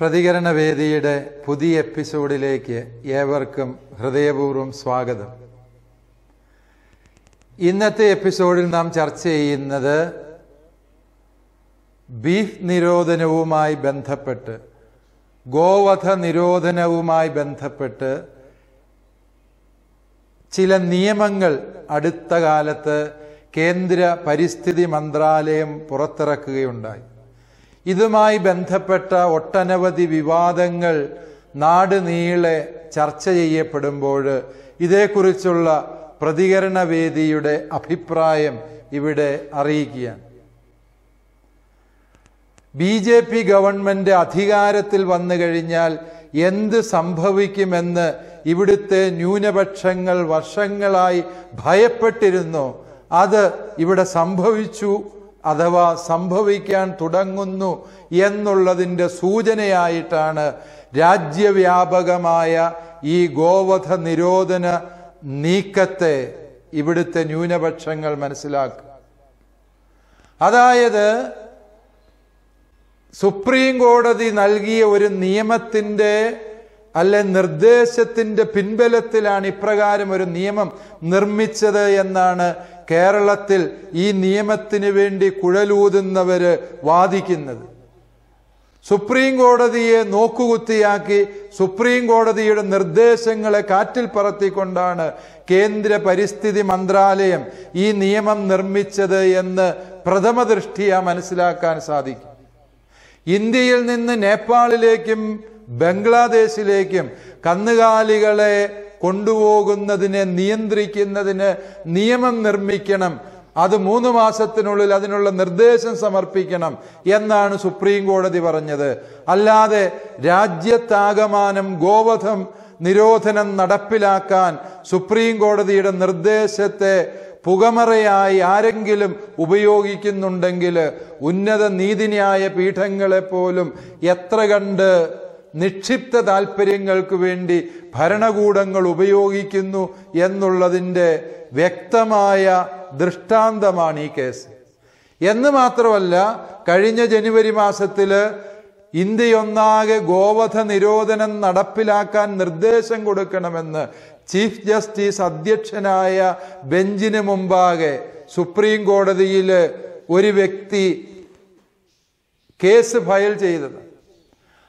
പ്രതികരണവേദിയുടെ പുതിയ എപ്പിസോഡിലേക്ക് ഏവർക്കും ഹൃദയപൂർവ്വം സ്വാഗതം. ഇന്നത്തെ എപ്പിസോഡിൽ നാം ചർച്ച ചെയ്യുന്നത് ബീഫ് നിരോധനവുമായി ബന്ധപ്പെട്ട്, ഗോവധ നിരോധനവുമായി ബന്ധപ്പെട്ട് ചില നിയമങ്ങൾ അടുത്ത കാലത്ത് കേന്ദ്ര പരിസ്ഥിതി മന്ത്രാലയം പുറത്തിറക്കുകയുണ്ടായി. ഇതുമായി ബന്ധപ്പെട്ട ഒട്ടനവധി വിവാദങ്ങൾ നാട് നീളെ ചർച്ച ചെയ്യപ്പെടുമ്പോൾ ഇതേക്കുറിച്ചുള്ള പ്രതികരണവേദിയുടെ അഭിപ്രായം ഇവിടെ അറിയിക്കുകയാണ്. BJP ഗവൺമെന്റ് അധികാരത്തിൽ വന്നു കഴിഞ്ഞാൽ എന്ത് സംഭവിക്കുമെന്ന് ഇവിടുത്തെ ന്യൂനപക്ഷങ്ങൾ വർഷങ്ങളായി ഭയപ്പെട്ടിരുന്നു. അത് ഇവിടെ സംഭവിച്ചു, അഥവാ സംഭവിക്കാൻ തുടങ്ങുന്നു എന്നുള്ളതിൻ്റെ സൂചനയായിട്ടാണ് രാജ്യവ്യാപകമായ ഈ ഗോവധ നിരോധന നീക്കത്തെ ഇവിടുത്തെ ന്യൂനപക്ഷങ്ങൾ മനസ്സിലാക്കുക. അതായത് സുപ്രീം കോടതി നൽകിയ ഒരു നിയമത്തിൻ്റെ നിർദ്ദേശത്തിന്റെ പിൻബലത്തിലാണ് ഇപ്രകാരം ഒരു നിയമം നിർമ്മിച്ചത് എന്നാണ് കേരളത്തിൽ ഈ നിയമത്തിന് വേണ്ടി കുഴലൂതുന്നവര് വാദിക്കുന്നത്. സുപ്രീം കോടതിയെ നോക്കുകുത്തിയാക്കി സുപ്രീം കോടതിയുടെ നിർദ്ദേശങ്ങളെ കാറ്റിൽ പറത്തിക്കൊണ്ടാണ് കേന്ദ്ര പരിസ്ഥിതി മന്ത്രാലയം ഈ നിയമം നിർമ്മിച്ചത് എന്ന് പ്രഥമ ദൃഷ്ട്യാ മനസ്സിലാക്കാൻ സാധിക്കും. ഇന്ത്യയിൽ നിന്ന് നേപ്പാളിലേക്കും ബംഗ്ലാദേശിലേക്കും കന്നുകാലികളെ കൊണ്ടുപോകുന്നതിനെ നിയന്ത്രിക്കുന്നതിന് നിയമം നിർമ്മിക്കണം, അത് 3 മാസത്തിനുള്ളിൽ അതിനുള്ള നിർദ്ദേശം സമർപ്പിക്കണം എന്നാണ് സുപ്രീം കോടതി പറഞ്ഞത്. അല്ലാതെ രാജ്യത്താകമാനം ഗോവധം നിരോധനം നടപ്പിലാക്കാൻ സുപ്രീം കോടതിയുടെ നിർദ്ദേശത്തെ പുകമറയായി ആരെങ്കിലും ഉപയോഗിക്കുന്നുണ്ടെങ്കിൽ ഉന്നത നീതിന്യായ പീഠങ്ങളെ പോലും എത്ര കണ്ട് നിക്ഷിപ്ത താല്പര്യങ്ങൾക്ക് വേണ്ടി ഭരണകൂടങ്ങൾ ഉപയോഗിക്കുന്നു എന്നുള്ളതിൻ്റെ വ്യക്തമായ ദൃഷ്ടാന്തമാണ് ഈ കേസ്. എന്ന് മാത്രമല്ല, കഴിഞ്ഞ ജനുവരി മാസത്തിൽ ഇന്ത്യയൊന്നാകെ ഗോവധ നിരോധനം നടപ്പിലാക്കാൻ നിർദ്ദേശം കൊടുക്കണമെന്ന് ചീഫ് ജസ്റ്റിസ് അധ്യക്ഷനായ ബെഞ്ചിന് മുമ്പാകെ സുപ്രീം കോടതിയിൽ ഒരു വ്യക്തി കേസ് ഫയൽ ചെയ്തത്.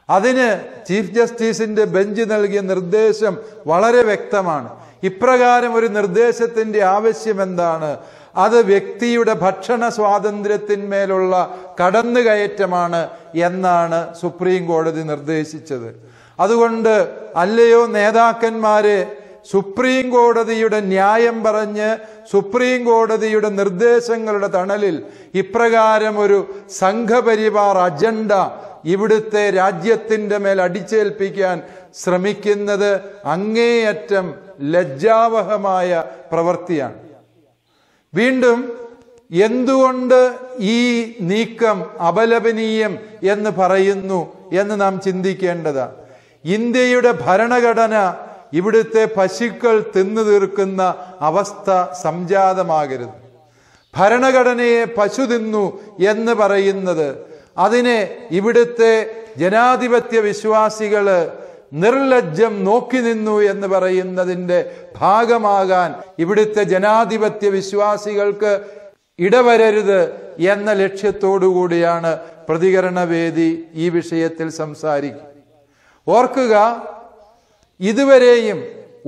അതിന് ചീഫ് ജസ്റ്റിസിന്റെ ബെഞ്ച് നൽകിയ നിർദ്ദേശം വളരെ വ്യക്തമാണ്. ഇപ്രകാരം ഒരു നിർദ്ദേശത്തിന്റെ ആവശ്യം എന്താണ്? അത് വ്യക്തിയുടെ ഭക്ഷണ സ്വാതന്ത്ര്യത്തിന്മേലുള്ള കടന്നുകയറ്റമാണ് എന്നാണ് സുപ്രീം കോടതി നിർദ്ദേശിച്ചത്. അതുകൊണ്ട് അല്ലയോ നേതാക്കന്മാരെ, സുപ്രീം കോടതിയുടെ ന്യായം പറഞ്ഞ് സുപ്രീം കോടതിയുടെ നിർദ്ദേശങ്ങളുടെ തണലിൽ ഇപ്രകാരം ഒരു സംഘപരിവാർ അജണ്ട ഇവിടുത്തെ രാജ്യത്തിൻ്റെ മേൽ അടിച്ചേൽപ്പിക്കാൻ ശ്രമിക്കുന്നത് അങ്ങേയറ്റം ലജ്ജാവഹമായ പ്രവൃത്തിയാണ്. വീണ്ടും എന്തുകൊണ്ട് ഈ നീക്കം അപലപനീയം എന്ന് പറയുന്നു എന്ന് നാം ചിന്തിക്കേണ്ടതാണ്. ഇന്ത്യയുടെ ഭരണഘടന ഇവിടുത്തെ പശുക്കൾ തിന്നു തീർക്കുന്ന അവസ്ഥ സംജാതമാകരുത്. ഭരണഘടനയെ പശു തിന്നു എന്ന് പറയുന്നത്, അതിനെ ഇവിടുത്തെ ജനാധിപത്യ വിശ്വാസികള് നിർലജ്ജം നോക്കി നിന്നു എന്ന് പറയുന്നതിൻ്റെ ഭാഗമാകാൻ ഇവിടുത്തെ ജനാധിപത്യ വിശ്വാസികൾക്ക് ഇടവരരുത് എന്ന ലക്ഷ്യത്തോടു കൂടിയാണ് പ്രതികരണവേദി ഈ വിഷയത്തിൽ സംസാരിക്കുക. ഓർക്കുക, ഇതുവരെയും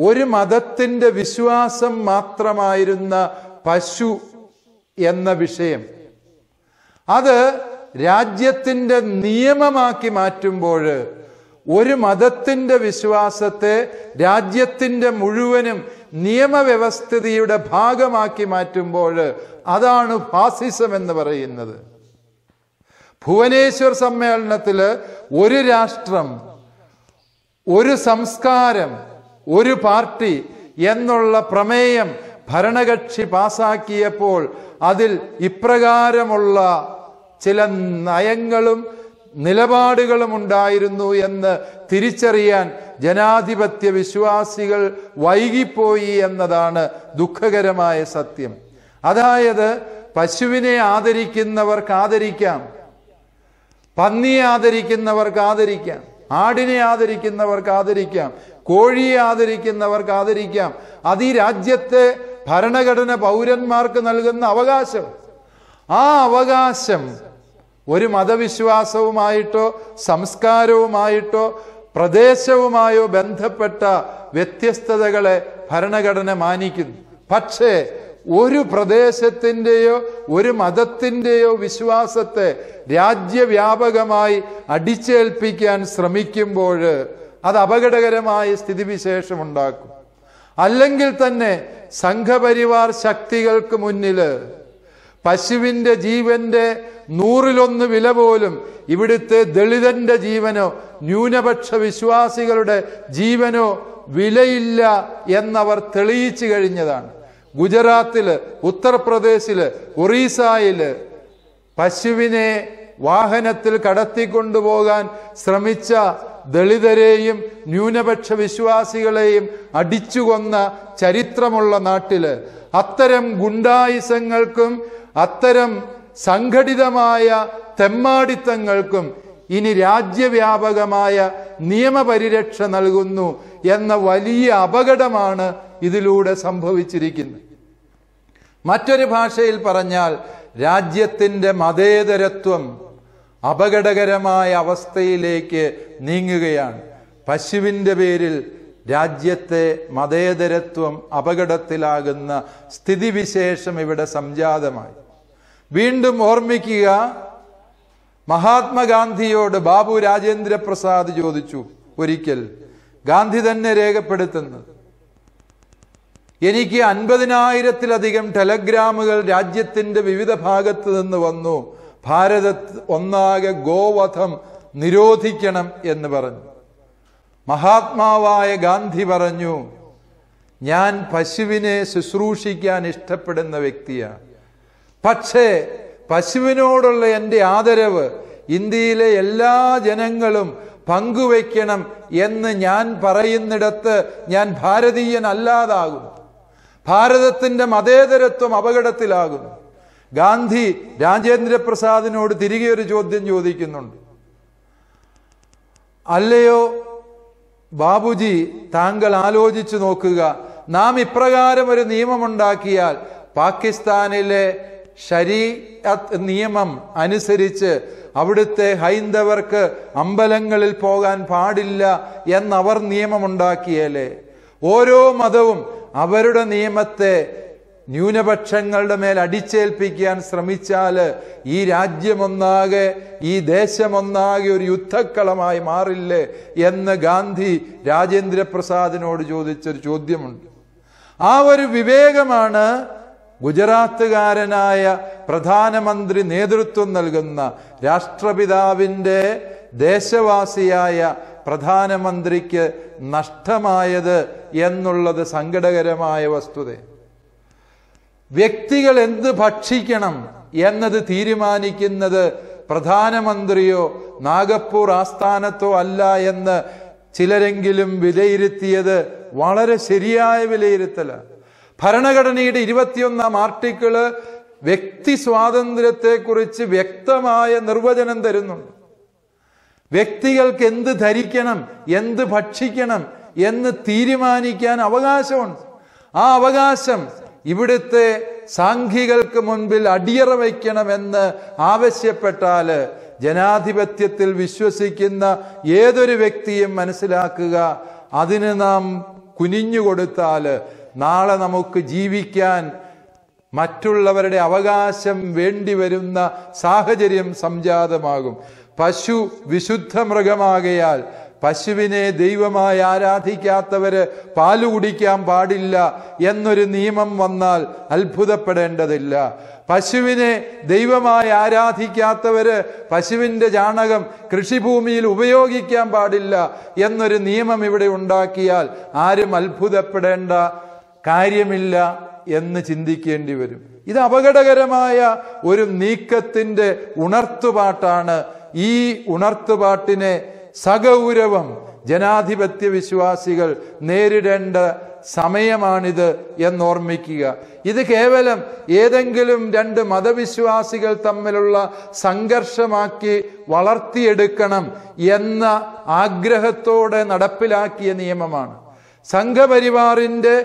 ഒരു മതത്തിൻ്റെ വിശ്വാസം മാത്രമായിരുന്ന പശു എന്ന വിഷയം അത് രാജ്യത്തിൻ്റെ നിയമമാക്കി മാറ്റുമ്പോൾ, ഒരു മതത്തിൻ്റെ വിശ്വാസത്തെ രാജ്യത്തിൻ്റെ മുഴുവനും നിയമവ്യവസ്ഥിതിയുടെ ഭാഗമാക്കി മാറ്റുമ്പോൾ അതാണ് ഫാസിസം എന്ന് പറയുന്നത്. ഭുവനേശ്വർ സമ്മേളനത്തിൽ ഒരു രാഷ്ട്രം, ഒരു സംസ്കാരം, ഒരു പാർട്ടി എന്നുള്ള പ്രമേയം ഭരണകക്ഷി പാസാക്കിയപ്പോൾ അതിൽ ഇപ്രകാരമുള്ള ചില നയങ്ങളും നിലപാടുകളും ഉണ്ടായിരുന്നു എന്ന് തിരിച്ചറിയാൻ ജനാധിപത്യ വിശ്വാസികൾ വൈകിപ്പോയി എന്നതാണ് ദുഃഖകരമായ സത്യം. അതായത് പശുവിനെ ആദരിക്കുന്നവർക്ക് ആദരിക്കാം, പന്നിയെ ആദരിക്കുന്നവർക്ക് ആദരിക്കാം, ആടിനെ ആദരിക്കുന്നവർക്ക് ആദരിക്കാം, കോഴിയെ ആദരിക്കുന്നവർക്ക് ആദരിക്കാം. അത് ഈ രാജ്യത്തെ ഭരണഘടന പൗരന്മാർക്ക് നൽകുന്ന അവകാശം. ആ അവകാശം ഒരു മതവിശ്വാസവുമായിട്ടോ സംസ്കാരവുമായിട്ടോ പ്രദേശവുമായോ ബന്ധപ്പെട്ട വ്യത്യസ്തതകളെ ഭരണഘടന മാനിക്കുന്നു. പക്ഷേ ഒരു പ്രദേശത്തിൻ്റെയോ ഒരു മതത്തിൻ്റെയോ വിശ്വാസത്തെ രാജ്യവ്യാപകമായി അടിച്ചേൽപ്പിക്കാൻ ശ്രമിക്കുമ്പോൾ അത് അപകടകരമായ സ്ഥിതിവിശേഷമുണ്ടാക്കും. അല്ലെങ്കിൽ തന്നെ സംഘപരിവാർ ശക്തികൾക്ക് മുന്നിൽ പശുവിൻ്റെ ജീവന്റെ 100-1 വില പോലും ഇവിടുത്തെ ദളിതന്റെ ജീവനോ ന്യൂനപക്ഷ വിശ്വാസികളുടെ ജീവനോ വിലയില്ല എന്നവർ തെളിയിച്ചു കഴിഞ്ഞതാണ്. ഗുജറാത്തില്, ഉത്തർപ്രദേശില്, ഒറീസയില് പശുവിനെ വാഹനത്തിൽ കടത്തിക്കൊണ്ടുപോകാൻ ശ്രമിച്ച ദളിതരെയും ന്യൂനപക്ഷ വിശ്വാസികളെയും അടിച്ചുകൊന്ന ചരിത്രമുള്ള നാട്ടില് അത്തരം ഗുണ്ടായിസങ്ങൾക്കും അത്തരം സംഘടിതമായ തെമ്മാടിത്തങ്ങൾക്കും ഇനി രാജ്യവ്യാപകമായ നിയമപരിരക്ഷ നൽകുന്നു എന്ന വലിയ അപകടമാണ് ഇതിലൂടെ സംഭവിച്ചിരിക്കുന്നത്. മറ്റൊരു ഭാഷയിൽ പറഞ്ഞാൽ രാജ്യത്തിൻ്റെ മതേതരത്വം അപകടകരമായ അവസ്ഥയിലേക്ക് നീങ്ങുകയാണ്. പശുവിൻ്റെ പേരിൽ രാജ്യത്തെ മതേതരത്വം അപകടത്തിലാകുന്ന സ്ഥിതിവിശേഷം ഇവിടെ സംജാതമായി. വീണ്ടും ഓർമ്മിക്കുക, മഹാത്മാഗാന്ധിയോട് ബാബു രാജേന്ദ്ര പ്രസാദ് ചോദിച്ചു ഒരിക്കൽ, ഗാന്ധി തന്നെ രേഖപ്പെടുത്തുന്നത്, എനിക്ക് 50,000-ത്തിലധികം ടെലഗ്രാമുകൾ രാജ്യത്തിന്റെ വിവിധ ഭാഗത്ത് നിന്ന് വന്നു, ഭാരതത്തിൽ ഒന്നാകെ ഗോവധം നിരോധിക്കണം എന്ന് പറഞ്ഞു. മഹാത്മാവായ ഗാന്ധി പറഞ്ഞു, ഞാൻ പശുവിനെ ശുശ്രൂഷിക്കാൻ ഇഷ്ടപ്പെടുന്ന വ്യക്തിയാണ്. പക്ഷേ പശുവിനോടുള്ള എൻ്റെ ആദരവ് ഇന്ത്യയിലെ എല്ലാ ജനങ്ങളും പങ്കുവയ്ക്കണം എന്ന് ഞാൻ പറയുന്നിടത്ത് ഞാൻ ഭാരതീയനല്ലാതാകും. ഭാരതത്തിന്റെ മതേതരത്വം അപകടത്തിലാകുന്നു. ഗാന്ധി രാജേന്ദ്ര പ്രസാദിനോട് തിരികെ ഒരു ചോദ്യം ചോദിക്കുന്നുണ്ട്. അല്ലയോ ബാബുജി, താങ്കൾ ആലോചിച്ചു നോക്കുക, നാം ഇപ്രകാരം ഒരു നിയമമുണ്ടാക്കിയാൽ പാകിസ്ഥാനിലെ ശരീഅത്ത് നിയമം അനുസരിച്ച് അവിടുത്തെ ഹൈന്ദവർക്ക് അമ്പലങ്ങളിൽ പോകാൻ പാടില്ല എന്നവർ നിയമമുണ്ടാക്കിയല്ലേ? ഓരോ മതവും അവരുടെ നിയമത്തെ ന്യൂനപക്ഷങ്ങളുടെ മേൽ അടിച്ചേൽപ്പിക്കാൻ ശ്രമിച്ചാൽ ഈ രാജ്യമൊന്നാകെ, ഈ ദേശമൊന്നാകെ ഒരു യുദ്ധക്കളമായി മാറില്ലേ എന്ന് ഗാന്ധി രാജേന്ദ്ര പ്രസാദിനോട് ചോദിച്ചൊരു ചോദ്യമുണ്ട്. ആ ഒരു വിവേകമാണ് ഗുജറാത്തുകാരനായ പ്രധാനമന്ത്രി നേതൃത്വം നൽകുന്ന രാഷ്ട്രപിതാവിൻ്റെ ദേശവാസിയായ പ്രധാനമന്ത്രിക്ക് നഷ്ടമായത് എന്നുള്ളത് സങ്കടകരമായ വസ്തുത. വ്യക്തികൾ എന്ത് ഭക്ഷിക്കണം എന്നത് തീരുമാനിക്കുന്നത് പ്രധാനമന്ത്രിയോ നാഗപ്പൂർ ആസ്ഥാനത്തോ അല്ല എന്ന് ചിലരെങ്കിലും വിലയിരുത്തിയത് വളരെ ശരിയായ വിലയിരുത്തലാണ്. ഭരണഘടനയുടെ 21-ാം ആർട്ടിക്കിള് വ്യക്തി സ്വാതന്ത്ര്യത്തെക്കുറിച്ച് വ്യക്തമായ നിർവചനം തരുന്നുണ്ട്. വ്യക്തികൾക്ക് എന്ത് ധരിക്കണം, എന്ത് ഭക്ഷിക്കണം എന്ന് തീരുമാനിക്കാൻ അവകാശമുണ്ട്. ആ അവകാശം ഇവിടുത്തെ സാംഘികൾക്ക് മുൻപിൽ അടിയറ വയ്ക്കണമെന്ന് ആവശ്യപ്പെട്ടാൽ ജനാധിപത്യത്തിൽ വിശ്വസിക്കുന്ന ഏതൊരു വ്യക്തിയും മനസ്സിലാക്കുക, അതിന് നാം കുനിഞ്ഞുകൊടുത്താൽ നാളെ നമുക്ക് ജീവിക്കാൻ മറ്റുള്ളവരുടെ അവകാശം വേണ്ടിവരുന്ന സാഹചര്യം സംജാതമാകും. പശു വിശുദ്ധ മൃഗമാകയാൽ പശുവിനെ ദൈവമായി ആരാധിക്കാത്തവര് പാല് കുടിക്കാൻ പാടില്ല എന്നൊരു നിയമം വന്നാൽ അത്ഭുതപ്പെടേണ്ടതില്ല. പശുവിനെ ദൈവമായി ആരാധിക്കാത്തവര് പശുവിൻ്റെ ചാണകം കൃഷിഭൂമിയിൽ ഉപയോഗിക്കാൻ പാടില്ല എന്നൊരു നിയമം ഇവിടെ ഉണ്ടാക്കിയാൽ ആരും അത്ഭുതപ്പെടേണ്ട കാര്യമില്ല എന്ന് ചിന്തിക്കേണ്ടി വരും. ഇത് അപകടകരമായ ഒരു നീക്കത്തിൻ്റെ ഉണർത്തുപാട്ടാണ്. ഈ ഉണർത്തുപാട്ടിനെ സഗൗരവം ജനാധിപത്യ വിശ്വാസികൾ നേരിടേണ്ട സമയമാണിത് എന്നോർമ്മിക്കുക. ഇത് കേവലം ഏതെങ്കിലും രണ്ട് മതവിശ്വാസികൾ തമ്മിലുള്ള സംഘർഷമാക്കി വളർത്തിയെടുക്കണം എന്ന ആഗ്രഹത്തോടെ നടപ്പിലാക്കിയ നിയമമാണ്. സംഘപരിവാറിന്റെ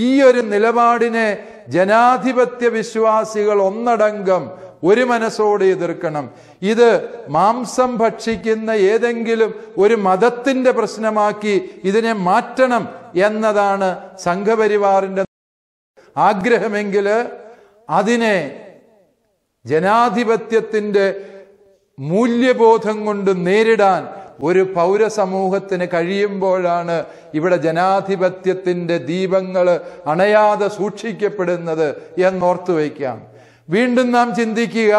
ഈ ഒരു നിലപാടിനെ ജനാധിപത്യ വിശ്വാസികൾ ഒന്നടങ്കം ഒരു മനസ്സോടെ എതിർക്കണം. ഇത് മാംസം ഭക്ഷിക്കുന്ന ഏതെങ്കിലും ഒരു മതത്തിന്റെ പ്രശ്നമാക്കി ഇതിനെ മാറ്റണം എന്നതാണ് സംഘപരിവാറിന്റെ ആഗ്രഹമെങ്കിൽ അതിനെ ജനാധിപത്യത്തിന്റെ മൂല്യബോധം കൊണ്ട് നേരിടാൻ ഒരു പൗരസമൂഹത്തിന് കഴിയുമ്പോഴാണ് ഇവിടെ ജനാധിപത്യത്തിന്റെ ദീപങ്ങൾ അണയാതെ സൂക്ഷിക്കപ്പെടുന്നത് എന്നോർത്തു വയ്ക്കാം. വീണ്ടും നാം ചിന്തിക്കുക,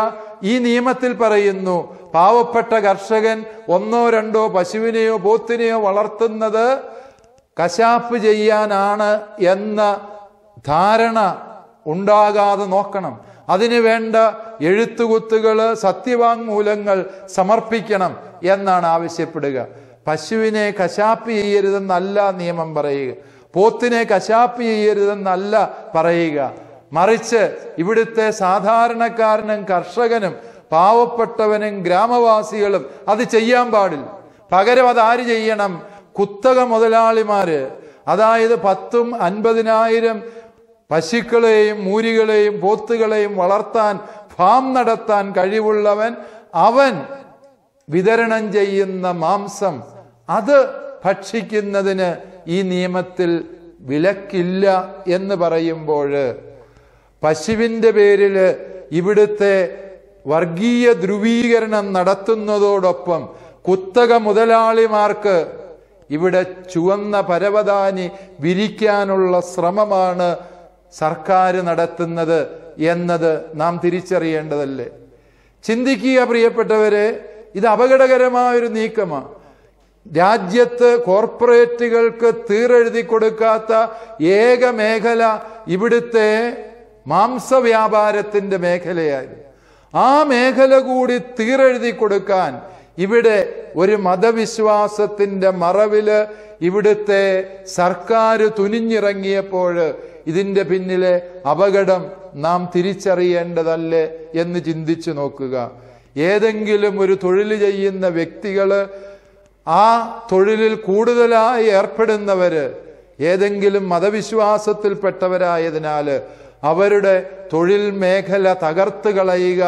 ഈ നിയമത്തിൽ പറയുന്നു പാവപ്പെട്ട കർഷകൻ ഒന്നോ രണ്ടോ പശുവിനെയോ പോത്തിനെയോ വളർത്തുന്നത് കശാപ്പ് ചെയ്യാനാണ് എന്ന ധാരണ ഉണ്ടാകാതെ നോക്കണം. അതിനു വേണ്ട എഴുത്തുകുത്തുകള് സത്യവാങ്മൂലങ്ങൾ സമർപ്പിക്കണം എന്നാണ് ആവശ്യപ്പെടുക. പശുവിനെ കശാപ്പ് ചെയ്യരുതെന്നല്ല നിയമം പറയുക, പോത്തിനെ കശാപ്പ് ചെയ്യരുതെന്നല്ല പറയുക. മറിച്ച് ഇവിടുത്തെ സാധാരണക്കാരനും കർഷകനും പാവപ്പെട്ടവനും ഗ്രാമവാസികളും അത് ചെയ്യാൻ പാടില്ല. പകരം അതാര് ചെയ്യണം? കുത്തക മുതലാളിമാര്, അതായത് 10,000 50,000 പശുക്കളെയും മൂരികളെയും പോത്തുകളെയും വളർത്താൻ ഫാം നടത്താൻ കഴിവുള്ളവൻ, അവൻ വിതരണം ചെയ്യുന്ന മാംസം അത് ഭക്ഷിക്കുന്നതിന് ഈ നിയമത്തിൽ വിലക്കില്ല എന്ന് പറയുമ്പോൾ പശുവിന്റെ പേരിൽ ഇവിടുത്തെ വർഗീയ ധ്രുവീകരണം നടത്തുന്നതോടൊപ്പം കുത്തക മുതലാളിമാർക്ക് ഇവിടെ ചുവന്ന പരവതാനി വിരിക്കാനുള്ള ശ്രമമാണ് സർക്കാർ നടത്തുന്നത് എന്നത് നാം തിരിച്ചറിയേണ്ടതല്ലേ? ചിന്തിക്കുക പ്രിയപ്പെട്ടവരെ, ഇത് അപകടകരമായൊരു നീക്കമാണ്. രാജ്യത്ത് കോർപ്പറേറ്റുകൾക്ക് തീരെഴുതി കൊടുക്കാത്ത ഏക മേഖല ഇവിടുത്തെ മാംസവ്യാപാരത്തിന്റെ മേഖലയായിരുന്നു. ആ മേഖല കൂടി തീരെഴുതി കൊടുക്കാൻ ഇവിടെ ഒരു മതവിശ്വാസത്തിന്റെ മറവില് ഇവിടുത്തെ സർക്കാർ തുനിഞ്ഞിറങ്ങിയപ്പോൾ ഇതിന്റെ പിന്നിലെ അപകടം നാം തിരിച്ചറിയേണ്ടതല്ലേ എന്ന് ചിന്തിച്ചു നോക്കുക. ഏതെങ്കിലും ഒരു തൊഴിൽ ചെയ്യുന്ന വ്യക്തികള്, ആ തൊഴിലിൽ കൂടുതലായി ഏർപ്പെടുന്നവര് ഏതെങ്കിലും മതവിശ്വാസത്തിൽപ്പെട്ടവരായതിനാൽ അവരുടെ തൊഴിൽ മേഖല തകർത്ത് കളയുക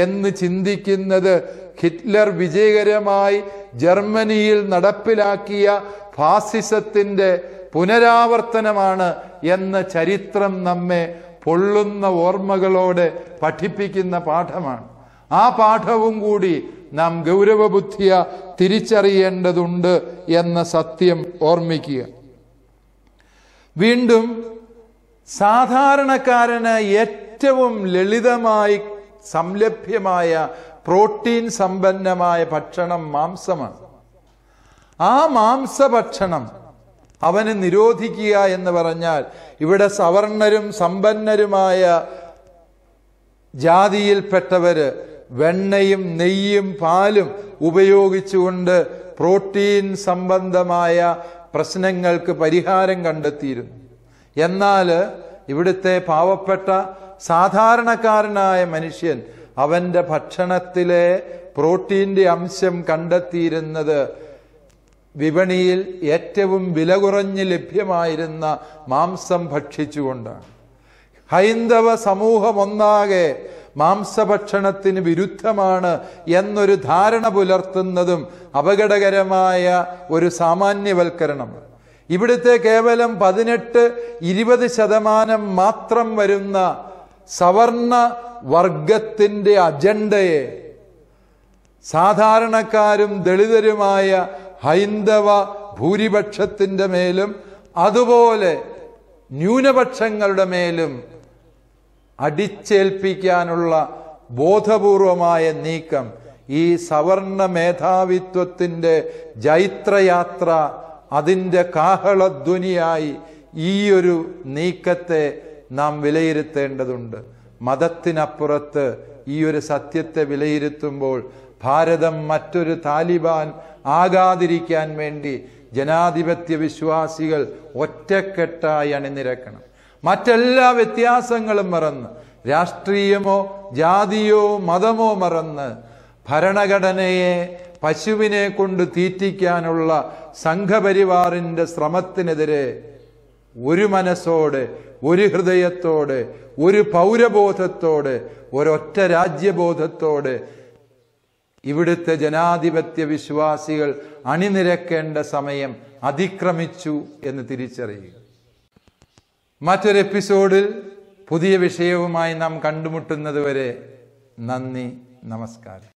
എന്ന് ചിന്തിക്കുന്നത് ഹിറ്റ്ലർ വിജയകരമായി ജർമ്മനിയിൽ നടപ്പിലാക്കിയ ഫാസിസത്തിന്റെ പുനരാവർത്തനമാണ് എന്ന് ചരിത്രം നമ്മെ പൊള്ളുന്ന ഓർമ്മകളോടെ പഠിപ്പിക്കുന്ന പാഠമാണ്. ആ പാഠവും കൂടി നാം ഗൗരവബുദ്ധിയ തിരിച്ചറിയേണ്ടതുണ്ട് എന്ന സത്യം ഓർമ്മിക്കുക. വീണ്ടും സാധാരണക്കാരന് ഏറ്റവും ലളിതമായി സംലഭ്യമായ പ്രോട്ടീൻ സമ്പന്നമായ ഭക്ഷണം മാംസമാണ്. ആ മാംസഭക്ഷണം അവന് നിരോധിക്കുക എന്ന് പറഞ്ഞാൽ ഇവിടെ സവർണരും സമ്പന്നരുമായ ജാതിയിൽപ്പെട്ടവര് വെണ്ണയും നെയ്യും പാലും ഉപയോഗിച്ചുകൊണ്ട് പ്രോട്ടീൻ സംബന്ധമായ പ്രശ്നങ്ങൾക്ക് പരിഹാരം കണ്ടെത്തിയിരുന്നു. എന്നാൽ ഇവിടുത്തെ പാവപ്പെട്ട സാധാരണക്കാരനായ മനുഷ്യൻ അവന്റെ ഭക്ഷണത്തിലെ പ്രോട്ടീന്റെ അംശം കണ്ടെത്തിയിരുന്നത് വിപണിയിൽ ഏറ്റവും വില കുറഞ്ഞ് ലഭ്യമായിരുന്ന മാംസം ഭക്ഷിച്ചുകൊണ്ടാണ്. ഹൈന്ദവ സമൂഹമൊന്നാകെ മാംസഭക്ഷണത്തിന് വിരുദ്ധമാണ് എന്നൊരു ധാരണ പുലർത്തുന്നതും അപകടകരമായ ഒരു സാമാന്യവൽക്കരണമാണ്. ഇവിടുത്തെ കേവലം 18-20% മാത്രം വരുന്ന സവർണ വർഗത്തിന്റെ അജണ്ടയെ സാധാരണക്കാരും ദളിതരുമായ ഹൈന്ദവ ഭൂരിപക്ഷത്തിന്റെ മേലും അതുപോലെ ന്യൂനപക്ഷങ്ങളുടെ മേലും അടിച്ചേൽപ്പിക്കാനുള്ള ബോധപൂർവമായ നീക്കം, ഈ സവർണ മേധാവിത്വത്തിന്റെ ജൈത്രയാത്ര അതിൻ്റെ കാഹളധ്വനിയായി ഈ ഒരു നീക്കത്തെ നാം വിലയിരുത്തേണ്ടതുണ്ട്. മതത്തിനപ്പുറത്ത് ഈ ഒരു സത്യത്തെ വിലയിരുത്തുമ്പോൾ ഭാരതം മറ്റൊരു താലിബാൻ ആകാതിരിക്കാൻ വേണ്ടി ജനാധിപത്യ വിശ്വാസികൾ ഒറ്റക്കെട്ടായി അണിനിരക്കണം. മറ്റെല്ലാ വ്യത്യാസങ്ങളും മറന്ന്, രാഷ്ട്രീയമോ ജാതിയോ മതമോ മറന്ന്, ഭരണഘടനയെ പശുവിനെ കൊണ്ട് തീറ്റിക്കാനുള്ള സംഘപരിവാറിന്റെ ശ്രമത്തിനെതിരെ ഒരു മനസ്സോടെ, ഒരു ഹൃദയത്തോടെ, ഒരു പൗരബോധത്തോടെ, ഒരൊറ്റ രാജ്യബോധത്തോടെ ഇവിടുത്തെ ജനാധിപത്യ വിശ്വാസികൾ അണിനിരക്കേണ്ട സമയം അതിക്രമിച്ചു എന്ന് തിരിച്ചറിയുക. മറ്റൊരു എപ്പിസോഡിൽ പുതിയ വിഷയവുമായി നാം കണ്ടുമുട്ടുന്നത് വരെ നന്ദി, നമസ്കാരം.